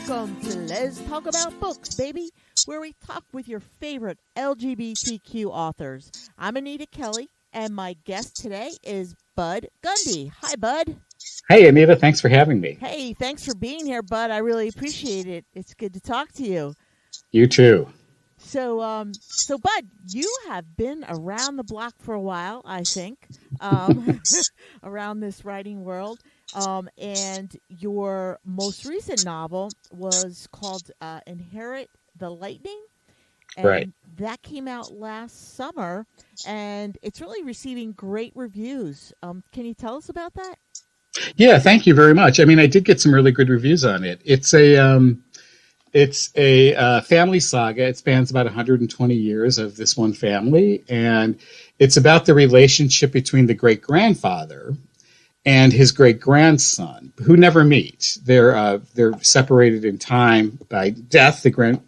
Welcome to Let's Talk About Books, baby, where we talk with your favorite LGBTQ authors. I'm Anita Kelly, and my guest today is Bud Gundy. Hi, Bud. Hey, Anita. Thanks for having me. Hey, thanks for being here, Bud. I really appreciate it. It's good to talk to you. You too. So Bud, you have been around the block for a while, I think, around this writing world. And your most recent novel was called Inherit the Lightning. And right. That came out last summer, and it's really receiving great reviews. Can you tell us about that? Yeah, thank you very much. I mean, I did get some really good reviews on it. It's a family saga. It spans about 120 years of this one family, and it's about the relationship between the great-grandfather and his great-grandson, who never meet. They're separated in time by death. The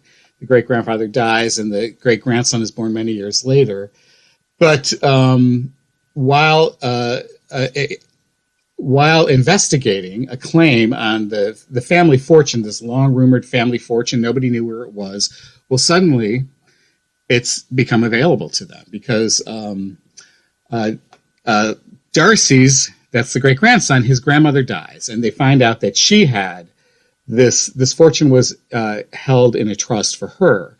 great-grandfather dies, and the great-grandson is born many years later. But while investigating a claim on the family fortune, this long-rumored family fortune, nobody knew where it was. Well, suddenly it's become available to them because Darcy's, that's the great-grandson, his grandmother dies, and they find out that she had this fortune was held in a trust for her.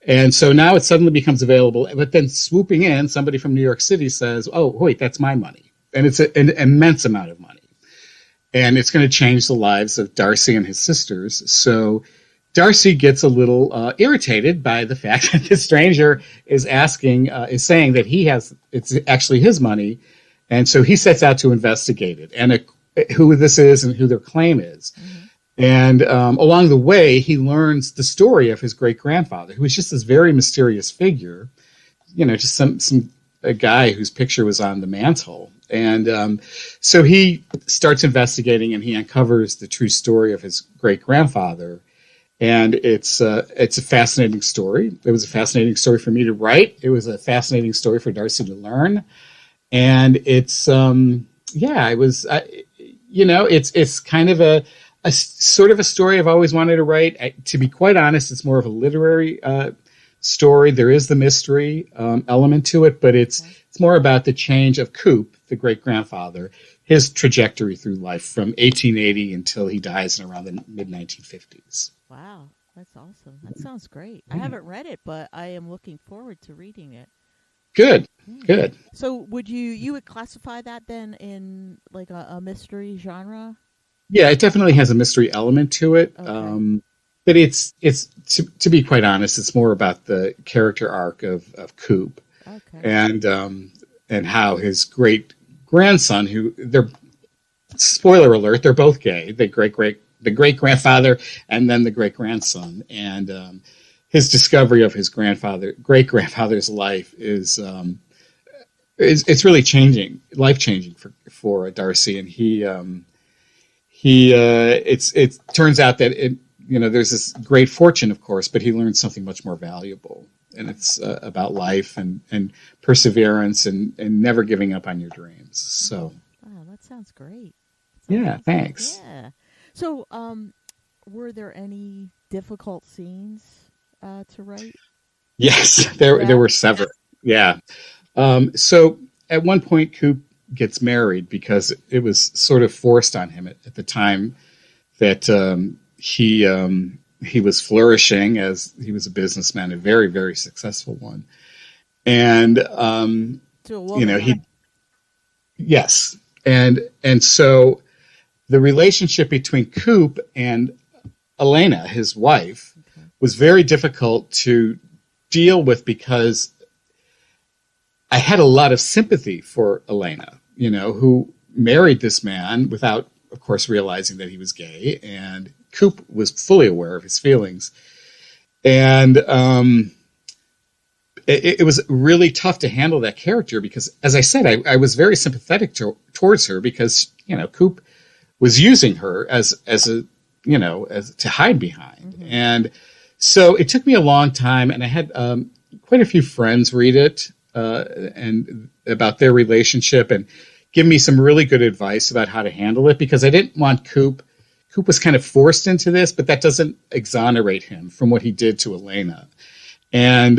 And so now it suddenly becomes available, but then swooping in, somebody from New York City says, oh, wait, that's my money. And it's an immense amount of money. And it's going to change the lives of Darcy and his sisters. So Darcy gets a little irritated by the fact that the stranger is saying that it's actually his money. And so he sets out to investigate it and who this is and who their claim is. Mm-hmm. And along the way, he learns the story of his great-grandfather, who was just this very mysterious figure, just a guy whose picture was on the mantle. And so he starts investigating, and he uncovers the true story of his great-grandfather. And it's a fascinating story. It was a fascinating story for me to write. It was a fascinating story for Darcy to learn. And it's it's kind of a sort of a story I've always wanted to write. To be quite honest, it's more of a literary story. There is the mystery element to it, but it's more about the change of Coop, the great-grandfather, his trajectory through life from 1880 until he dies in around the mid-1950s. Wow, that's awesome. That sounds great. I haven't read it, but I am looking forward to reading it. Good. So would you would classify that then in like a mystery genre? Yeah, it definitely has a mystery element to it. Okay. But it's to be quite honest, it's more about the character arc of Coop. Okay. And how his great grandson, spoiler alert, they're both gay, the great grandfather and then the great grandson, and his discovery of his great grandfather's life is it's really life changing for Darcy, and it turns out that there's this great fortune, of course, but he learns something much more valuable. And it's about life and perseverance and never giving up on your dreams. So, wow, that sounds great. Thanks. Yeah. So, were there any difficult scenes to write? Yes, there were several. Yeah. So at one point, Coop gets married because it was sort of forced on him at the time that he was flourishing as he was a businessman, a very, very successful one. And, to a woman, yes. And so the relationship between Coop and Elena, his wife, was very difficult to deal with because I had a lot of sympathy for Elena, who married this man without, of course, realizing that he was gay, and Coop was fully aware of his feelings. And it was really tough to handle that character because, as I said, I was very sympathetic towards her because, Coop was using her as to hide behind. Mm-hmm. And so it took me a long time, and I had quite a few friends read it and about their relationship and give me some really good advice about how to handle it, because I didn't want Coop Coop was kind of forced into this, but that doesn't exonerate him from what he did to Elena. And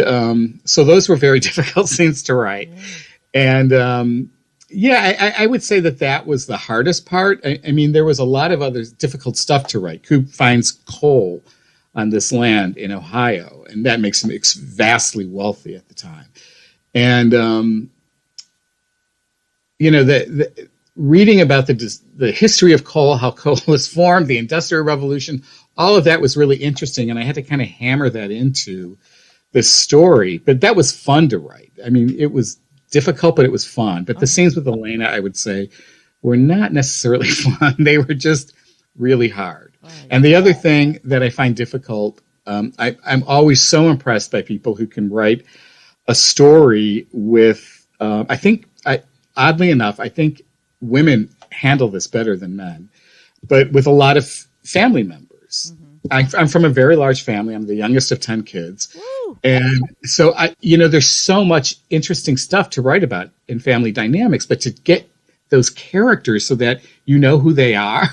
so those were very difficult scenes to write. And I would say that was the hardest part. I mean, there was a lot of other difficult stuff to write. Coop finds coal on this land in Ohio, and that makes him vastly wealthy at the time. And, reading about the history of coal, how coal was formed, the Industrial Revolution, all of that was really interesting. And I had to kind of hammer that into this story. But that was fun to write. I mean, it was difficult, but it was fun. But the scenes with Elena, I would say, were not necessarily fun. They were just really hard. And the other thing that I find difficult, I'm always so impressed by people who can write a story with, oddly enough, I think women handle this better than men, but with a lot of family members. I'm from a very large family. I'm the youngest of 10 kids. Woo. And so there's so much interesting stuff to write about in family dynamics, but to get those characters so that you know who they are,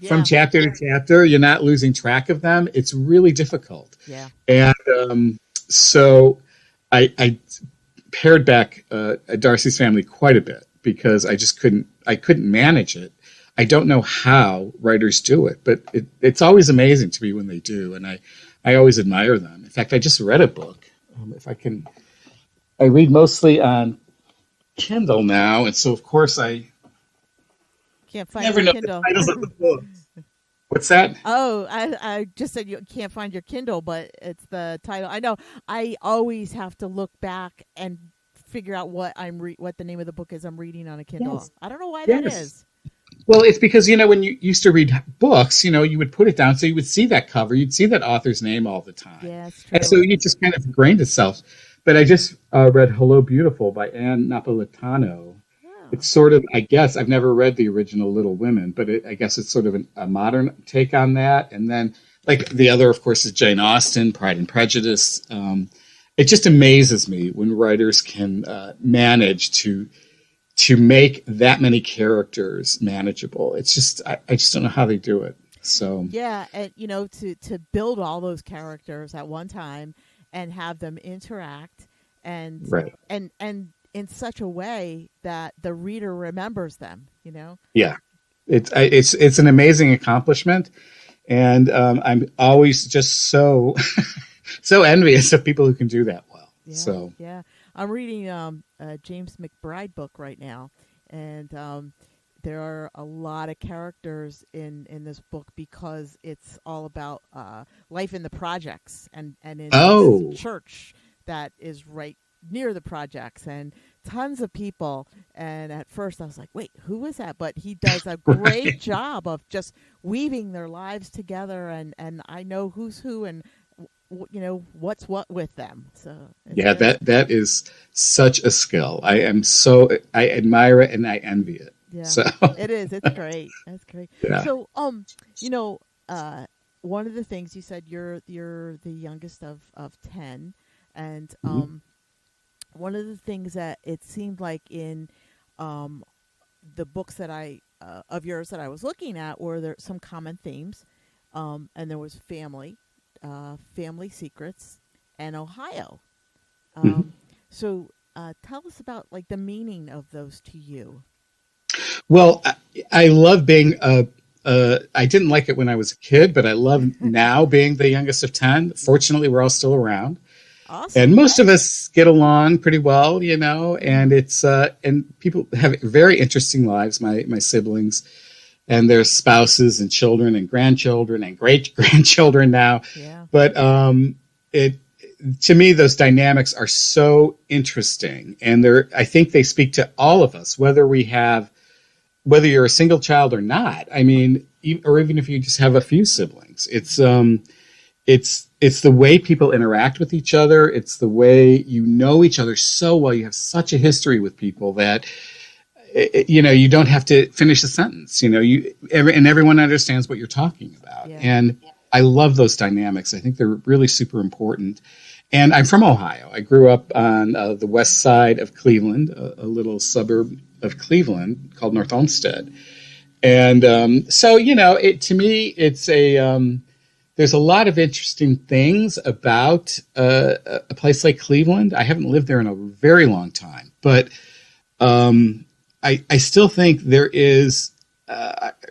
from chapter to chapter, you're not losing track of them. It's really difficult. Yeah. And so I pared back Darcy's Family quite a bit because I couldn't manage it. I don't know how writers do it, but it's always amazing to me when they do. And I always admire them. In fact, I just read a book. I read mostly on Kindle now. And so of course I can't find your Kindle. The titles of the books. What's that? Oh, I just said you can't find your Kindle, but it's the title. I know. I always have to look back and figure out what what the name of the book is I'm reading on a Kindle. Yes. I don't know why that is. Well, it's because, when you used to read books, you would put it down so you would see that cover. You'd see that author's name all the time. Yeah, that's true. And so it just kind of ingrained itself. But I just read Hello, Beautiful by Anne Napolitano. It's sort of, I guess, I've never read the original Little Women, but I guess it's sort of a modern take on that. And then, like, the other, of course, is Jane Austen, Pride and Prejudice. It just amazes me when writers can manage to make that many characters manageable. It's just, I just don't know how they do it. So yeah, and to build all those characters at one time and have them interact and in such a way that the reader remembers them, Yeah, it's an amazing accomplishment, and I'm always just so so envious of people who can do that well. Yeah, I'm reading a James McBride book right now, and there are a lot of characters in this book because it's all about life in the projects and in this church that is right near the projects, and tons of people. And at first I was like, wait, who is that? But he does a great job of just weaving their lives together, and I know who's who and what's what with them. So that is such a skill. I admire it and I envy it. Yeah, so it is. It's great. That's great. Yeah. So one of the things you said, you're the youngest of 10, and one of the things that it seemed like in the books that of yours that I was looking at were there some common themes, and there was family secrets, and Ohio. So tell us about like the meaning of those to you. Well, I love being I didn't like it when I was a kid, but I love now being the youngest of 10. Fortunately, we're all still around. Awesome. And most of us get along pretty well, and it's and people have very interesting lives, my siblings and their spouses and children and grandchildren and great grandchildren now. Yeah. But to me, those dynamics are so interesting, and I think they speak to all of us, whether you're a single child or not. I mean, or even if you just have a few siblings, it's the way people interact with each other. It's the way you know each other so well. You have such a history with people that, you don't have to finish a sentence, and everyone understands what you're talking about. Yeah. And I love those dynamics. I think they're really super important. And I'm from Ohio. I grew up on the west side of Cleveland, a little suburb of Cleveland called North Olmsted. And so, to me, it's there's a lot of interesting things about a place like Cleveland. I haven't lived there in a very long time, but I still think there is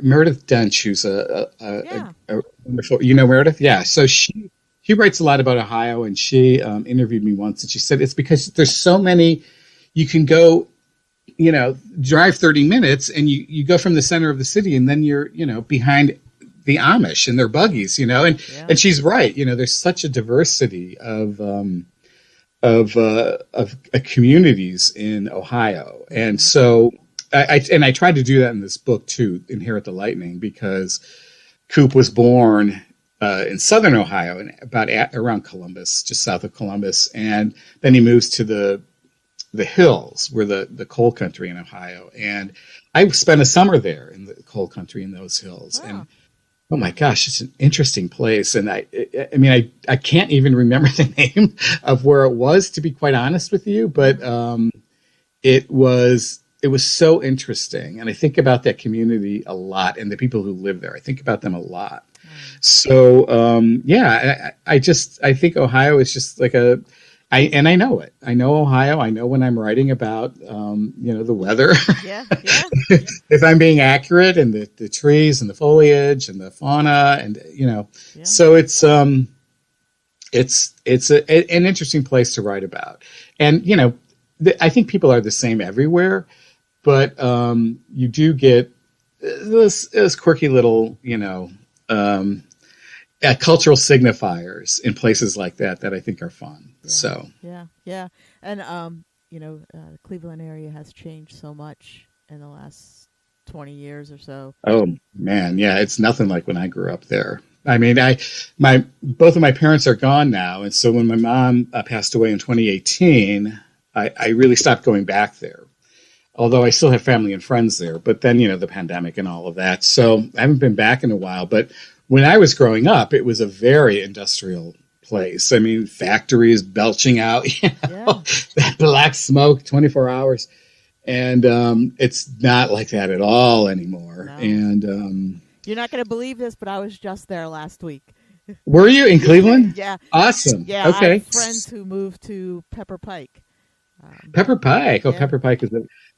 Meredith Dench, who's Yeah. a wonderful, Meredith? Yeah. So she writes a lot about Ohio, and she interviewed me once, and she said it's because there's so many, you can go, drive 30 minutes and you go from the center of the city and then you're, behind the Amish and their buggies, Yeah. and she's right. There's such a diversity of communities in Ohio. And so I tried to do that in this book too, Inherit the Lightning, because Coop was born in southern Ohio and around Columbus, just south of Columbus. And then he moves to the hills, where the coal country in Ohio. And I spent a summer there in the coal country in those hills. Wow. And oh my gosh, it's an interesting place. And I can't even remember the name of where it was, to be quite honest with you, but it was so interesting. And I think about that community a lot, and the people who live there. I think about them a lot. So I think Ohio is just like I know it. I know Ohio. I know when I'm writing about, the weather. Yeah. If I'm being accurate, and the trees and the foliage and the fauna, and so it's an interesting place to write about. And I think people are the same everywhere, but you do get those quirky little cultural signifiers in places like that I think are fun. Yeah. So Yeah. And the Cleveland area has changed so much in the last 20 years or so. oh man, yeah, it's nothing like when I grew up there. I mean, both of my parents are gone now, and so when my mom passed away in 2018, I really stopped going back there. Although I still have family and friends there, but then the pandemic and all of that, so I haven't been back in a while. But when I was growing up, it was a very industrial place. I mean, factories belching out, that black smoke 24 hours. And it's not like that at all anymore. No. And you're not going to believe this, but I was just there last week. Were you in Cleveland? Yeah. Awesome. Yeah. Okay. I have friends who moved to Pepper Pike. Pepper Pike. Oh, yeah. Pepper Pike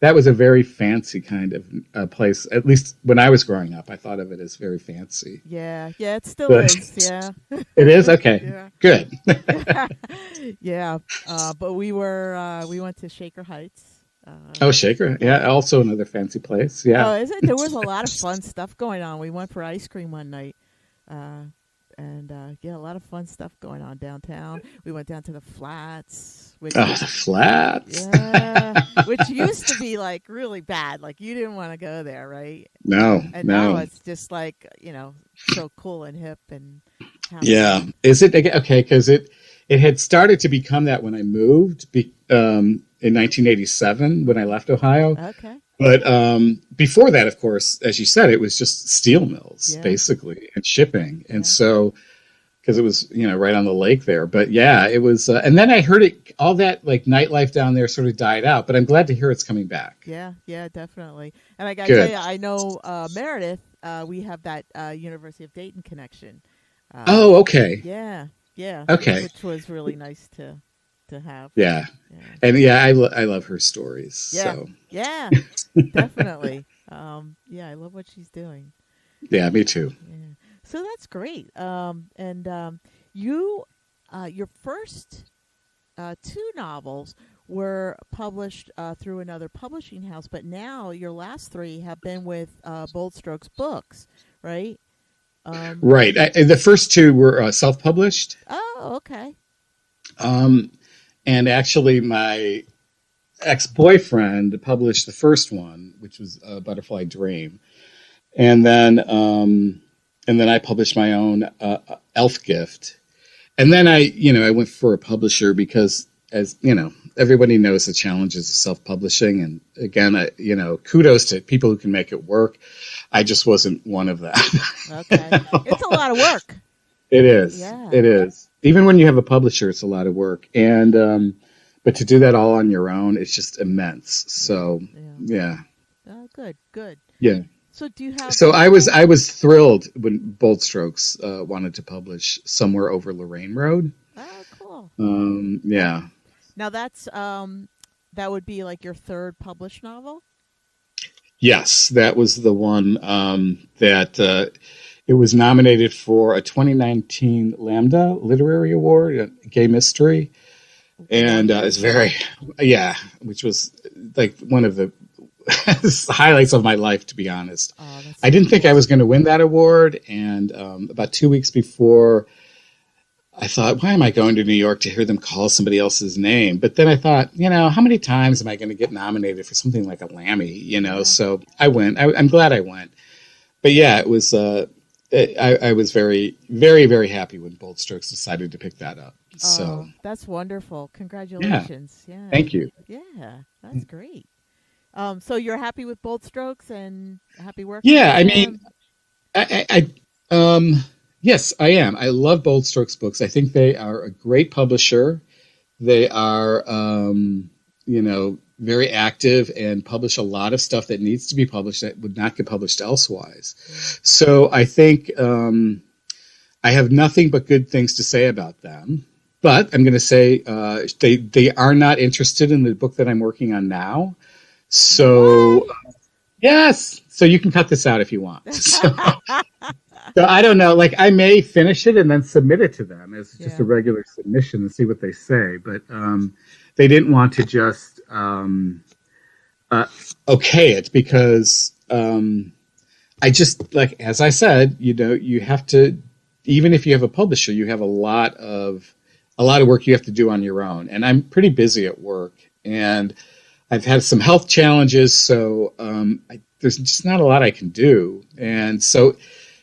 that was a very fancy kind of place. At least when I was growing up, I thought of it as very fancy. Yeah. Yeah. It still is. Yeah. It is? Okay. Yeah. Good. Yeah. But we went to Shaker Heights. Oh, Shaker. Yeah. Also another fancy place. Yeah. Oh, is it? There was a lot of fun stuff going on. We went for ice cream one night. And a lot of fun stuff going on downtown. We went down to the Flats. The Flats. Yeah, which used to be like really bad. Like you didn't want to go there, right? No. And now it's just like so cool and hip and. Yeah. Is it okay? Because it had started to become that when I moved in 1987 when I left Ohio. Okay. But before that, of course, as you said, it was just steel mills, basically, and shipping. And so, because it was, right on the lake there. But yeah, it was. And then I heard all that like nightlife down there sort of died out. But I'm glad to hear it's coming back. Yeah, definitely. And I got to tell you, I know Meredith, we have that University of Dayton connection. Oh, okay. Yeah. Okay. Which was really nice to have. Yeah. And I love her stories. Yeah. So. Yeah, definitely. I love what she's doing. Yeah, me too. Yeah. So that's great. You, your first two novels were published through another publishing house, but now your last three have been with Bold Strokes Books, right? Right. The first two were self-published. Oh, okay. And actually, my ex-boyfriend published the first one, which was Butterfly Dream, and then I published my own Elf Gift, and then I went for a publisher because, as everybody knows the challenges of self-publishing, and again, kudos to people who can make it work. I just wasn't one of them. Okay, it's a lot of work. It is. Yeah. It is. Even when you have a publisher, it's a lot of work. And, but to do that all on your own, it's just immense. So, yeah. Oh, good. Yeah. So do you have So like I was thrilled when Bold Strokes wanted to publish Somewhere Over Lorraine Road. oh cool. Yeah. Now that's that would be like your third published novel? Yes, that was the one that it was nominated for a 2019 Lambda Literary Award, a gay mystery, and it's Wonderful. very, yeah, which was like one of the highlights of my life, to be honest. Oh, that's I so didn't think I cool. was going to win that award, and about 2 weeks before, I thought, why am I going to New York to hear them call somebody else's name? But then I thought, how many times am I going to get nominated for something like a Lammy? Yeah. So I went. I'm glad I went. But yeah, it was. I was very, very, very happy when Bold Strokes decided to pick that up. So Oh, that's wonderful. yeah, Congratulations. Yeah. thank you. Yeah, that's great. So you're happy with Bold Strokes and happy working Yeah, with I mean, them? yes, I am. I love Bold Strokes books. I think they are a great publisher. They are, very active and publish a lot of stuff that needs to be published that would not get published elsewise. Yeah. So I think I have nothing but good things to say about them. But I'm going to say they are not interested in the book that I'm working on now. What? So yes, so you can cut this out if you want. So I don't know. Like I may finish it and then submit it to them as just a Yeah. regular submission and see what they say. But they didn't want to just uh, okay it because I just like as I said, you have to even if you have a publisher, you have a lot of work you have to do on your own. And I'm pretty busy at work, and I've had some health challenges, so there's just not a lot I can do. And so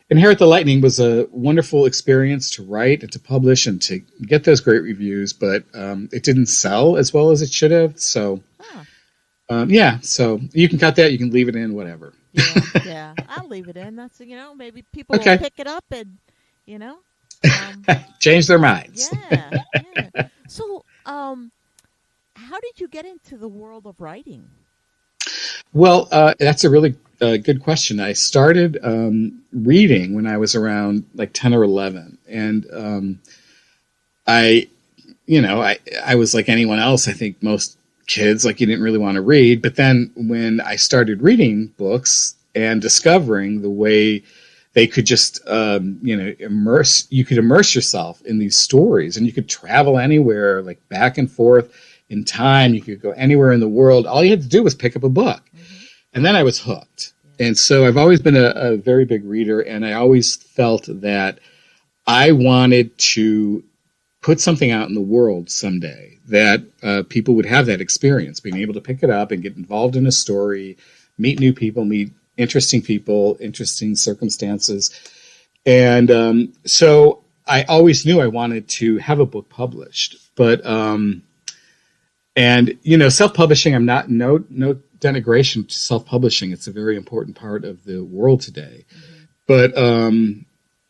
Inherit the Lightning was a wonderful experience to write and to publish and to get those great reviews, but it didn't sell as well as it should have. So, Huh. yeah, so you can cut that, you can leave it in, whatever. Yeah. Yeah. I'll leave it in. That's maybe people will Okay, pick it up and you know. Um change their minds. yeah. Yeah. So, how did you get into the world of writing? Well, that's a really good question. I started reading when I was around like 10 or 11. And I, I was like anyone else. I think most kids, like you didn't really want to read. But then when I started reading books and discovering the way they could just, you could immerse yourself in these stories and you could travel anywhere, like back and forth in time. You could go anywhere in the world. All you had to do was pick up a book. Mm-hmm. And then I was hooked. Yeah. And so I've always been a very big reader, and I always felt that I wanted to put something out in the world someday that people would have that experience, being able to pick it up and get involved in a story, meet new people, interesting circumstances. And so I always knew I wanted to have a book published. But self-publishing, I'm not no denigration to self-publishing. It's a very important part of the world today. Mm-hmm. But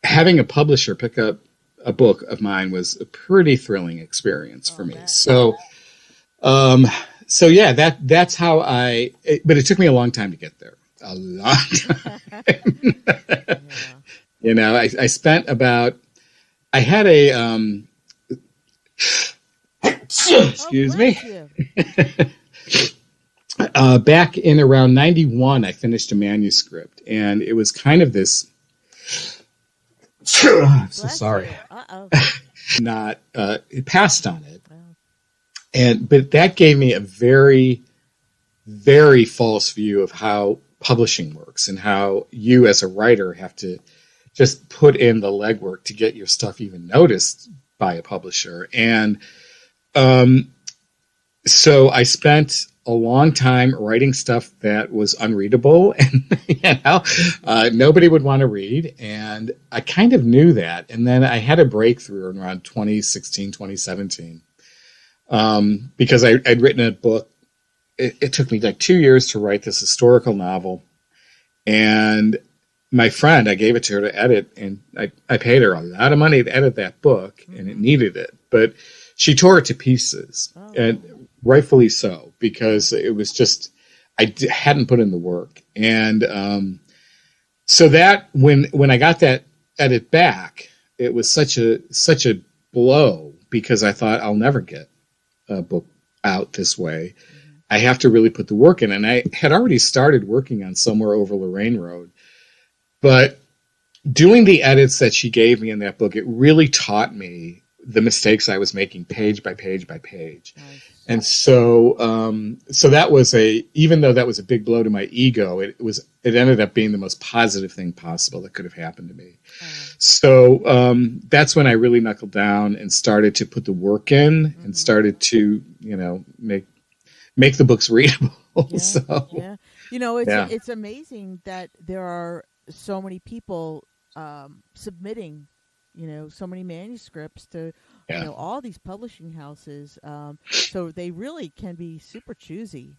having a publisher pick up a book of mine was a pretty thrilling experience for Oh, me. bet. So yeah, that's how but it took me a long time to get there. A long time. Yeah. I spent I had a, Oh, excuse me. bless you. Back in around 91, I finished a manuscript, and it was kind of this. I'm so Bless sorry. you. Uh-oh. Not it passed on it, Well, but that gave me a very, very false view of how publishing works and how you as a writer have to just put in the legwork to get your stuff even noticed by a publisher. And so I spent a long time writing stuff that was unreadable and nobody would want to read. And I kind of knew that. And then I had a breakthrough around 2016, 2017, because I'd written a book. It took me like 2 years to write this historical novel. And my friend, I gave it to her to edit, and I paid her a lot of money to edit that book, and it needed it. But she tore it to pieces, oh, and rightfully so, because it was just, hadn't put in the work. And So that when I got that edit back, it was such a blow because I thought I'll never get a book out this way. Hmm. I have to really put the work in, and I had already started working on Somewhere Over Lorraine Road, but doing the edits that she gave me in that book, it really taught me the mistakes I was making page by page by page. Nice. And so that was even though that was a big blow to my ego, it ended up being the most positive thing possible that could have happened to me. Oh. So that's when I really knuckled down and started to put the work in and Hmm. started to, make the books readable. Yeah, So yeah. It's yeah, it's amazing that there are so many people submitting, so many manuscripts to, yeah. all these publishing houses. So they really can be super choosy.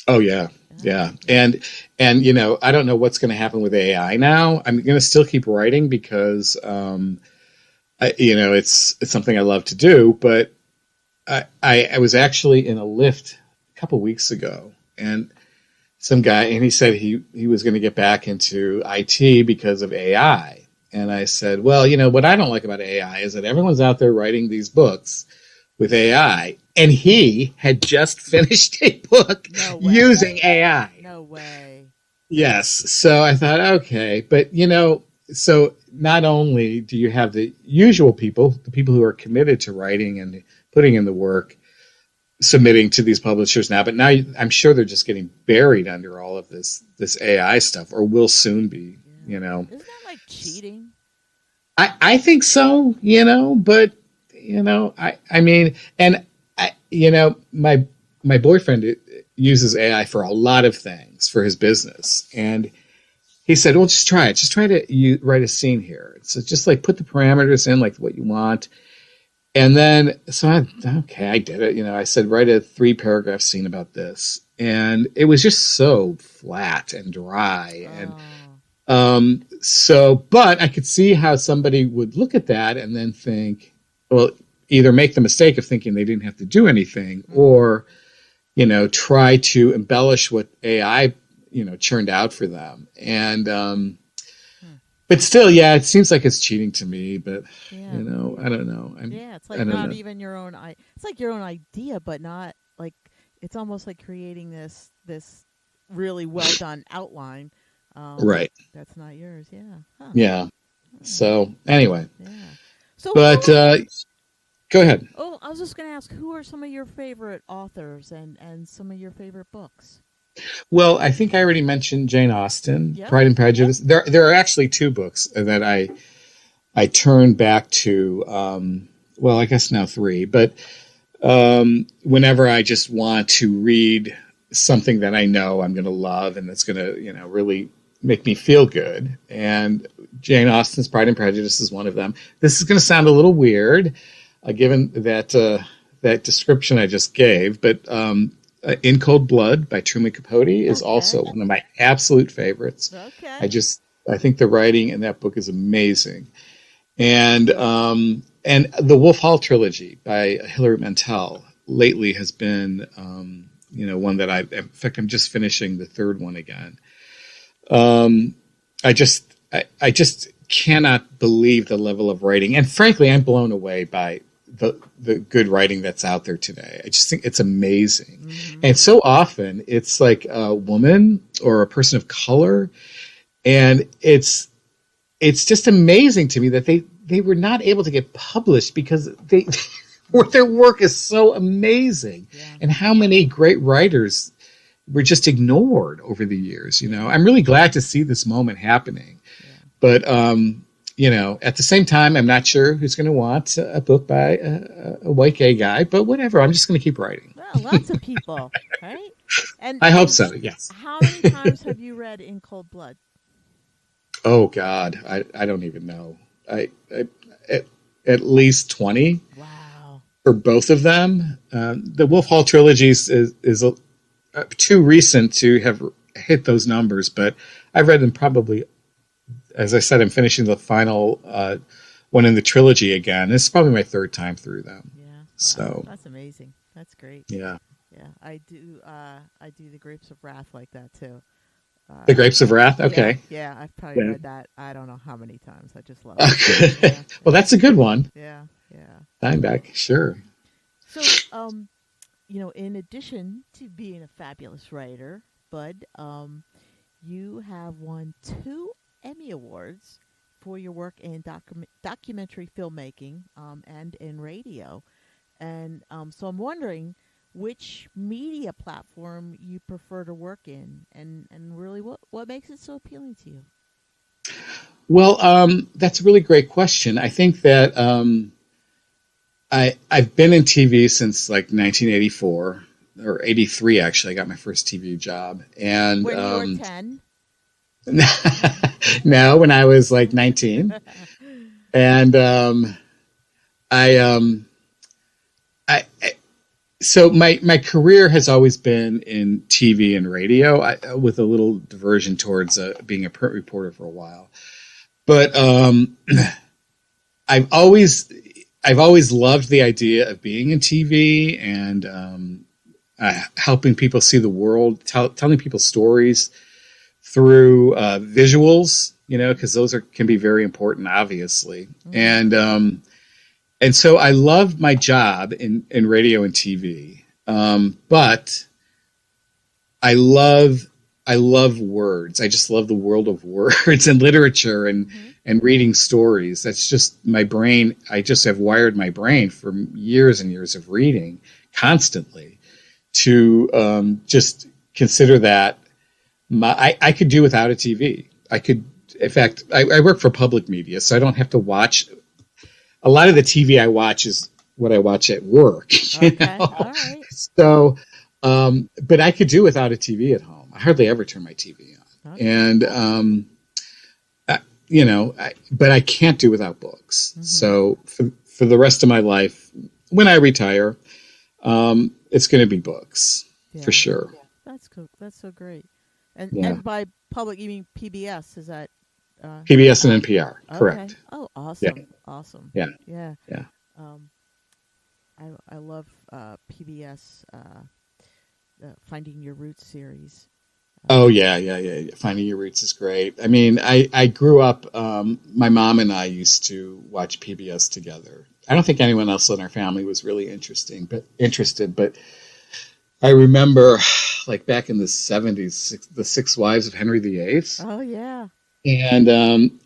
Oh yeah, Yeah, yeah, yeah. and I don't know what's going to happen with AI now. I'm going to still keep writing because it's something I love to do. But I was actually in a lift a couple weeks ago, and some guy, and he said he was going to get back into IT because of AI. And I said, well, what I don't like about AI is that everyone's out there writing these books with AI, and he had just finished a book No using way. AI. No way. Yes. So I thought, okay, but so not only do you have the usual people, the people who are committed to writing and putting in the work, submitting to these publishers now, but now I'm sure they're just getting buried under all of this AI stuff, or will soon be. Yeah. You know, Isn't that like cheating? I think so. But I mean, and my boyfriend uses AI for a lot of things for his business, and he said, "Well, just try it. Just try to write a scene here. So just like put the parameters in, like what you want." And then, okay, I did it. I said, write a 3-paragraph scene about this. And it was just so flat and dry. And Oh. but I could see how somebody would look at that and then think, well, either make the mistake of thinking they didn't have to do anything, Hmm. or, try to embellish what AI, churned out for them. And, Hmm. but still, yeah, it seems like it's cheating to me, but, Yeah. I don't know. Yeah, it's I like don't not know. even your own it's like your own idea, but not like it's almost like creating this really well done outline. Right. That's not yours. Yeah. Huh. Yeah. Huh. So anyway, Yeah. So but go ahead. I was just going to ask, who are some of your favorite authors and some of your favorite books? Well, I think I already mentioned Jane Austen, Yep. Pride and Prejudice. There are actually 2 books that I turn back to. Well, I guess now 3, but whenever I just want to read something that I know I'm going to love and that's going to really make me feel good. And Jane Austen's Pride and Prejudice is one of them. This is going to sound a little weird, given that description I just gave, but In Cold Blood by Truman Capote is Okay. also one of my absolute favorites. Okay. I think the writing in that book is amazing, and the Wolf Hall trilogy by Hilary Mantel lately has been one that in fact I'm just finishing the third one again. Um, I just cannot believe the level of writing, and frankly, I'm blown away by the good writing that's out there today. I just think it's amazing, Mm-hmm. and so often it's like a woman or a person of color, and it's just amazing to me that they were not able to get published because their work is so amazing, Yeah. and how many great writers were just ignored over the years. Yeah. I'm really glad to see this moment happening, Yeah. but at the same time, I'm not sure who's going to want a book by a white gay guy. But whatever, I'm just going to keep writing. Well, lots of people, right? And I hope and so. Yes. how many times have you read In Cold Blood? Oh God, I don't even know. I at, at least 20 Wow. for both of them. The Wolf Hall trilogies is too recent to have hit those numbers, but I've read them probably. As I said, I'm finishing the final one in the trilogy again. This is probably my 3rd time through them. Yeah. Wow. So That's amazing. That's great. yeah, Yeah. I do the Grapes of Wrath like that too. The Grapes of Wrath. Yeah, Okay. yeah, I've probably Yeah. read that. I don't know how many times. I just love it. Okay. Yeah, Well, yeah, that's a good one. yeah, yeah. Steinbeck. Sure. So, in addition to being a fabulous writer, Bud, you have won 2 Emmy Awards for your work in documentary filmmaking and in radio. And so I'm wondering which media platform you prefer to work in, and really what makes it so appealing to you. Well, that's a really great question. I think that I've been in TV since like 1984 or 83. Actually, I got my first TV job, and When you were 10? no, when I was like 19, and I, I so my career has always been in TV and radio, with a little diversion towards being a print reporter for a while. But I've always I've always loved the idea of being in TV and helping people see the world, telling people stories through visuals, because those can be very important, obviously. And so I love my job in radio and TV, but I love words. I just love the world of words and literature and reading stories. That's just my brain. I just have wired my brain from years and years of reading constantly to just consider that I could do without a TV. I could, in fact, I work for public media, so I don't have to watch. A lot of the TV I watch is what I watch at work. Okay, all right. So, but I could do without a TV at home. I hardly ever turn my TV on. Okay. And, but I can't do without books. Mm-hmm. So for the rest of my life, when I retire, it's going to be books for sure. That's cool. That's so great. And Yeah. and by public, you mean PBS? Is that PBS and NPR, correct. Okay. Oh, awesome. Yeah. Awesome. Yeah. Yeah. Yeah. I love PBS Finding Your Roots series. Oh yeah. Finding Your Roots is great. I mean, I grew up. My mom and I used to watch PBS together. I don't think anyone else in our family was really interested. But I remember, like back in the '70s, the Six Wives of Henry VIII. Oh yeah. And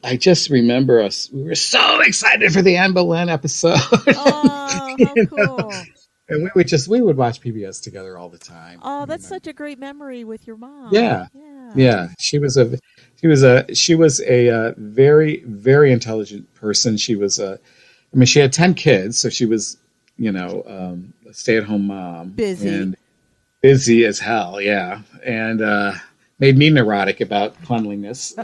I just remember us. We were so excited for the Anne Boleyn episode. Oh, how cool! And we would watch PBS together all the time. Oh, that's such a great memory with your mom. Yeah. Yeah. She was a very, very intelligent person. She had 10 kids, so she was, a stay-at-home mom. Busy. And busy as hell, yeah. And made me neurotic about cleanliness.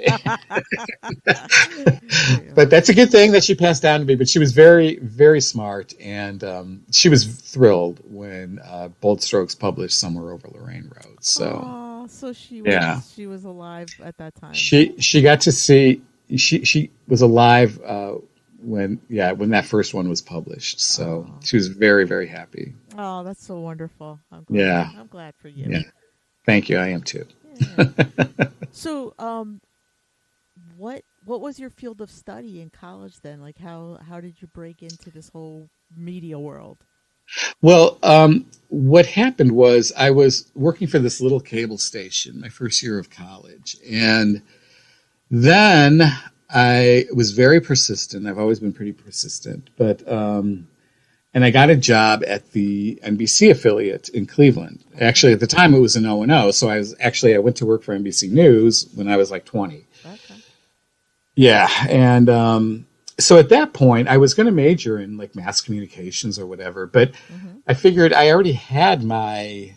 But that's a good thing that she passed down to me. But she was very, very smart, and she was thrilled when Bold Strokes published Somewhere Over Lorraine Road. So, so she was alive at that time. She got to see. She was alive when that first one was published. So she was very, very happy. Oh, that's so wonderful. I'm glad for you. Yeah. Thank you. I am too. Yeah. So, what was your field of study in college then? Like, how did you break into this whole media world? Well, what happened was I was working for this little cable station my first year of college, and then I was very persistent. I've always been pretty persistent, but and I got a job at the NBC affiliate in Cleveland. Actually, at the time, it was an O&O, so I went to work for NBC News when I was like 20. Okay. Yeah, and so at that point, I was going to major in like mass communications or whatever, but I figured I already had my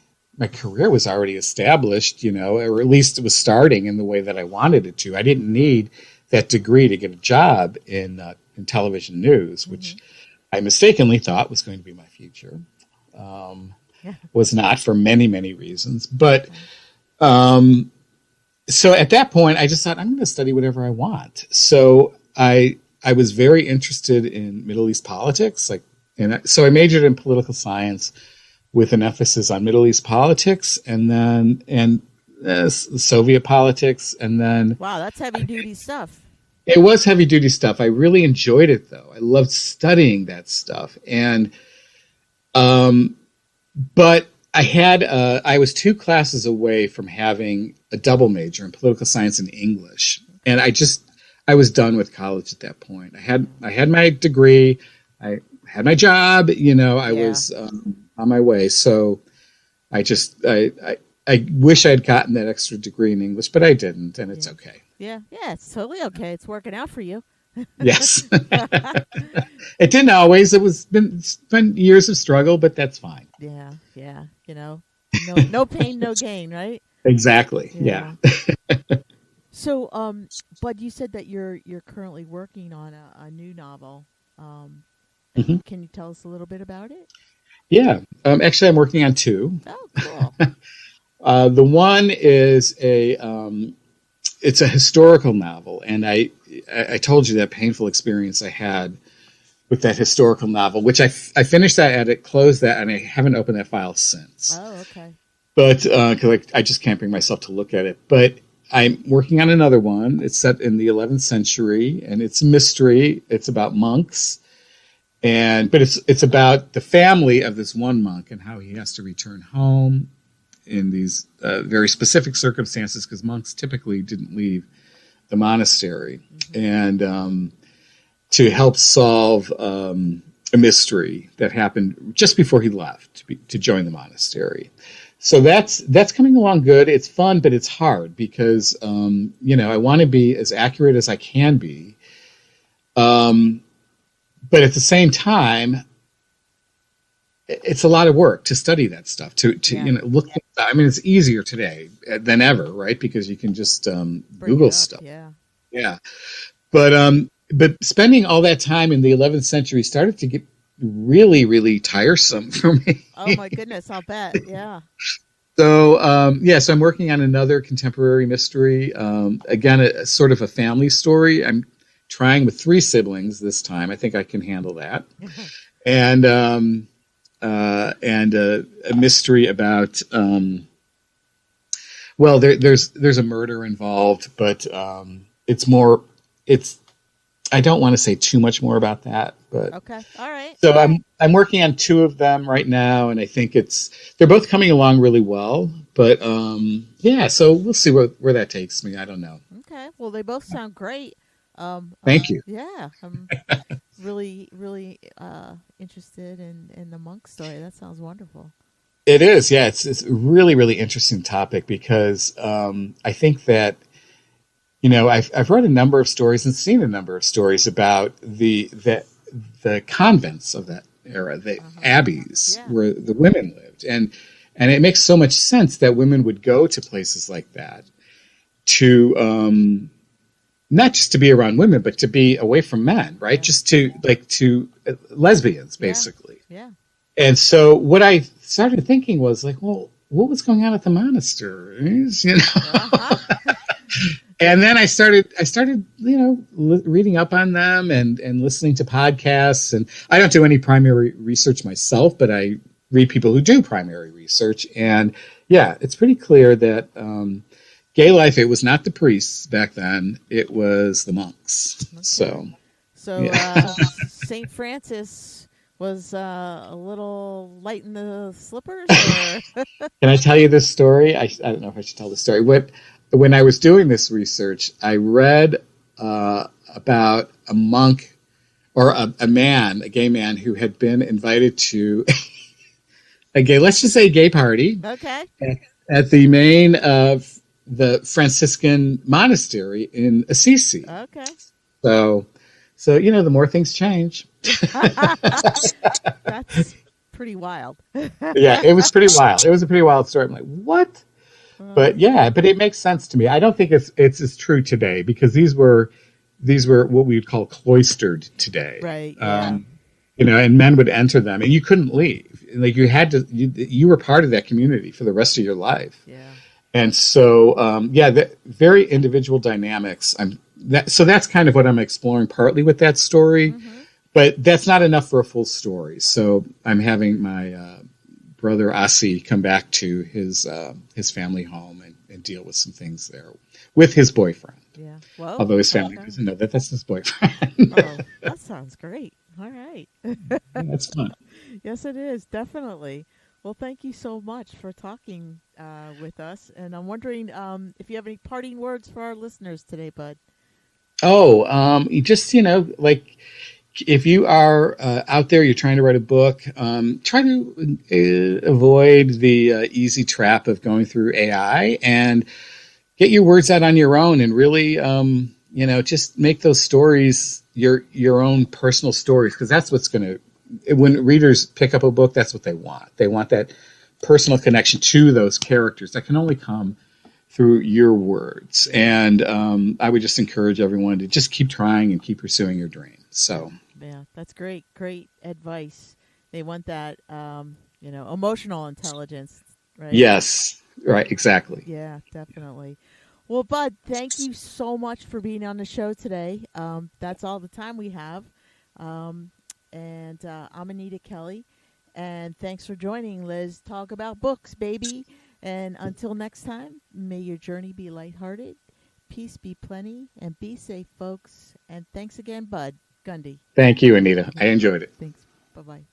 career was already established, or at least it was starting in the way that I wanted it to. I didn't need that degree to get a job in television news, which I mistakenly thought was going to be my future. Was not, for many, many reasons. But so at that point, I just thought, I'm going to study whatever I want. So I was very interested in Middle East politics. So I majored in political science with an emphasis on Middle East politics. And Soviet politics, and then Wow, that's heavy duty stuff. it was heavy duty stuff. I really enjoyed it though. I loved studying that stuff, and but I was 2 classes away from having a double major in political science and English, and I was done with college at that point. I had my degree, I had my job, I was on my way. So I wish I had gotten that extra degree in English, but I didn't, and it's okay. Yeah, it's totally okay. It's working out for you. Yes, it didn't always. It's been years of struggle, but that's fine. Yeah. No pain, no gain, right? Exactly. Yeah. So, Bud, you said that you're currently working on a new novel. Mm-hmm. Can you tell us a little bit about it? Yeah. Actually, I'm working on 2. Oh, cool. The one is it's a historical novel, and I told you that painful experience I had with that historical novel, which I finished that edit, closed that, and I haven't opened that file since. Oh, okay. But because I just can't bring myself to look at it. But I'm working on another one. It's set in the 11th century, and it's a mystery. It's about monks, but it's about the family of this one monk and how he has to return home in these very specific circumstances, because monks typically didn't leave the monastery, and to help solve a mystery that happened just before he left to join the monastery. So that's coming along good. It's fun, but it's hard because I want to be as accurate as I can be, but at the same time, it's a lot of work to study that stuff, to look. I mean, it's easier today than ever, right? Because you can just Google stuff. Yeah. But spending all that time in the 11th century started to get really, really tiresome for me. Oh my goodness, I'll bet. Yeah. So so I'm working on another contemporary mystery. Again, a sort of a family story. I'm trying with 3 siblings this time. I think I can handle that. And a mystery about there's a murder involved, but I don't want to say too much more about that, but okay, all right. So I'm working on 2 of them right now, and I think they're both coming along really well, but so we'll see where that takes me. I don't know. Okay, well, they both sound great. Thank you. Yeah, I'm really, really interested in the monk story. That sounds wonderful. It is, yeah. It's a really, really interesting topic because I think that I've read a number of stories and seen a number of stories about the convents of that era, the abbeys where the women lived, and it makes so much sense that women would go to places like that to not just to be around women, but to be away from men, right? Just to lesbians, basically. Yeah. And so what I started thinking was like, well, what was going on at the monasteries, And then I started, reading up on them and listening to podcasts. And I don't do any primary research myself, but I read people who do primary research. And yeah, it's pretty clear that gay life, it was not the priests back then, it was the monks. Okay. So St. Francis was a little light in the slippers? Or? Can I tell you this story? I don't know if I should tell the story. When I was doing this research, I read about a monk or a gay man who had been invited to let's just say gay party. Okay. At the main of the Franciscan monastery in Assisi. Okay. So the more things change. That's pretty wild. Yeah, it was pretty wild. It was a pretty wild story. I'm like, what? But it makes sense to me. I don't think it's as true today because these were what we would call cloistered today. Right. Yeah. And men would enter them and you couldn't leave. Like you had to, you were part of that community for the rest of your life. Yeah. And so, the very individual dynamics. So that's kind of what I'm exploring partly with that story, but that's not enough for a full story. So I'm having my brother Asi come back to his family home and deal with some things there with his boyfriend. Yeah. Well, Although his family okay. doesn't know that that's his boyfriend. Oh, that sounds great. All right. That's fun. Yes, it is. Definitely. Well, thank you so much for talking with us. And I'm wondering if you have any parting words for our listeners today, Bud. Oh, you just, like if you are out there, you're trying to write a book, try to avoid the easy trap of going through AI and get your words out on your own and really, just make those stories your own personal stories, because that's what's going to, when readers pick up a book, that's what they want. They want that personal connection to those characters that can only come through your words. And I would just encourage everyone to just keep trying and keep pursuing your dreams. So, Yeah, that's great. Great advice. They want that, emotional intelligence, right? yes, right, exactly. Yeah, definitely. Well, Bud, thank you so much for being on the show today. That's all the time we have. Um, and I'm Anita Kelly. And thanks for joining Liz Talk About Books, baby. And until next time, may your journey be lighthearted, peace be plenty, and be safe, folks. And thanks again, Bud Gundy. Thank you, Anita. I enjoyed it. Thanks. Bye bye.